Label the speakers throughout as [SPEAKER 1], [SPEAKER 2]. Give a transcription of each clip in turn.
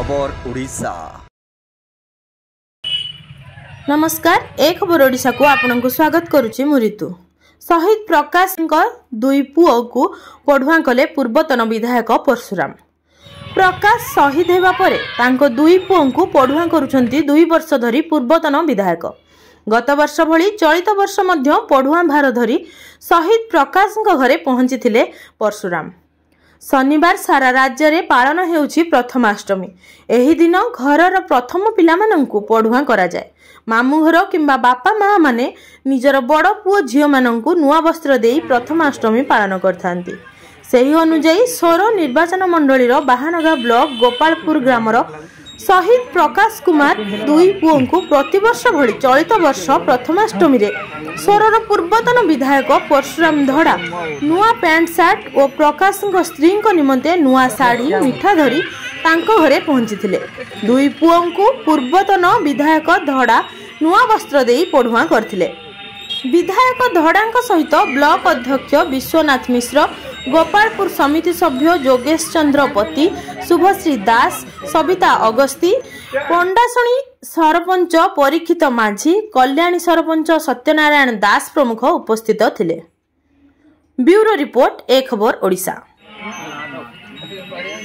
[SPEAKER 1] खबर ओडिशा।
[SPEAKER 2] नमस्कार, ए खबर ओडिशा को आपन को स्वागत करुछि मु ऋतु। शहीद प्रकाश दुई पुओ को पढ़ुआ कले पूर्वतन विधायक परशुराम। प्रकाश शहीद हेबा परे तांको दुई पुओ को पढ़ुआ करुछंती 2 वर्ष धरी पूर्वतन विधायक। गत वर्ष भली चलित वर्ष मध्य पढ़ुआ भार धरी शहीद प्रकाश घरे पहुंची परशुराम। शनिवार सारा राज्य में पालन हेउछि प्रथमाष्टमी। एही दिन घरर प्रथम पिलामानंकु पढ़ुआ करा जाए। मामू घर किंबा बापा माँ माने निजर बड़ पुओ झियो मानंकु नुआ वस्त्र देई प्रथमाष्टमी पालन करथांती। सेही अनुଯାयी सोर निर्वाचन मंडलीर बाहानगा ब्लॉक गोपालपुर ग्रामर शहीद प्रकाश कुमार दुई पुओं को प्रतिवर्ष भली चलित वर्ष प्रथमाष्टमी रे सोरर पूर्वतन विधायक परशुराम धड़ा नुआ पैंट सार्ट और प्रकाश स्त्री निमंते नुआ साड़ी मिठा धरी तांको घरे पहुंची। दुई पुओं को पूर्वतन विधायक धड़ा नुआ वस्त्र देई पढ़ुआ करथिले। विधायक धड़ांक सहित ब्लॉक अध्यक्ष विश्वनाथ मिश्र, गोपालपुर समिति सभ्य जोगेश चंद्र पति, शुभश्री दास, सविता अगस्ती, पंडाशणी सरपंच परीक्षित माझी, कल्याणी सरपंच सत्यनारायण दास प्रमुख उपस्थित थिले। ब्यूरो रिपोर्ट, ए खबर ओडिशा।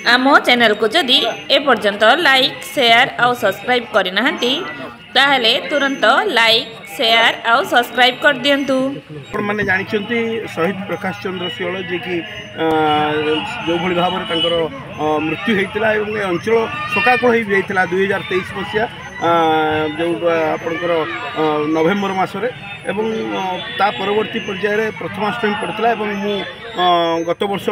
[SPEAKER 3] आमो चैनल को जदि ए पर्यंत लाइक शेयर और सब्सक्राइब करना ताहले तुरंत लाइक शेयर और सब्सक्राइब कर दियंतु।
[SPEAKER 4] मैंने जानते शहीद प्रकाश चंद्र सिंह जे कि जो भली भाव में मृत्यु होता है अंचल शोकाकुल हो जाता 2023 मसीहा जो आपंकर नवेम्बर मसरे एवं ता परवर्ती पर्यायर प्रथमाष्टमी पड़ता है। मु गत वर्ष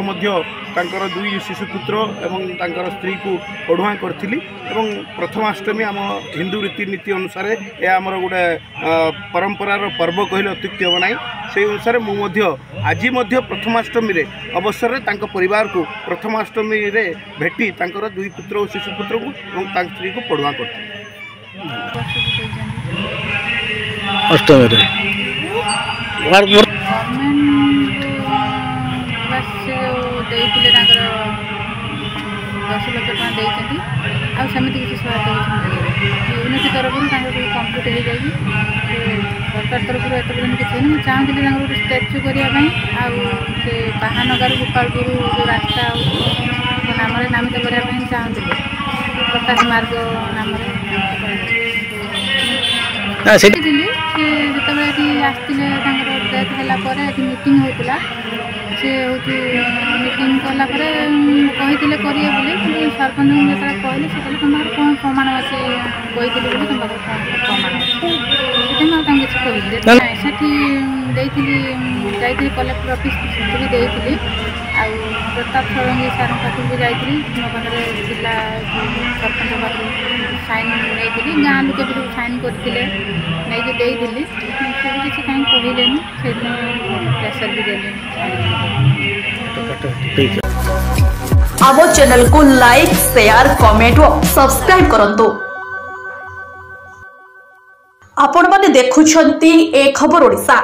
[SPEAKER 4] तांकर 2 शिशुपुत्र एवं तांकर स्त्री को पढ़ुआ करी। प्रथमाष्टमी आम हिंदू रीतिनीति अनुसार यह आमर गोटे परंपरार पर्व कहले अत्युक्ति हम ना। से अनुसार आज प्रथमाष्टमी रे अवसर तांको परिवार को प्रथमाष्टमी रे भेटी तांकर 2 पुत्र और शिशुपुत्र को एवं स्त्री को पढ़ुआ करते
[SPEAKER 5] अष्टमी रे
[SPEAKER 6] देते 10 लाख टका देती आमती किसी सहायता यूनिट तरफ कम्प्लीट हो जाए सरकार तरफ एत किसी नहीं। चाहती गोटे स्टाच्यू करने से बाहानगार गोपालपुर जो रास्ता नाम नामित करने चाहते प्रकाश मार्ग नाम जिते आसते डेथ है मीटिंग होता से हूँ मीटिंग कलापर कही करेंगे बोली सरपंच जो कहले से कहले तुम कौन प्रमाण अच्छे कही बोली तुम प्रमाण अच्छे किसी कहली सेठी कलेक्टर ऑफिस भी देती आ प्रताप षडंगी सार पाखक भी जाइली मो पाखे जिला सरपंच पाखे साइन नहीं गाँ लोक भी साइन करते नहीं देती किसी कहीं कहले से प्रेसर भी देली।
[SPEAKER 7] आम चैनल को लाइक शेयर कमेंट और सब्सक्राइब करंतु। आपण माने देखुछंती ए खबर ओडिशा।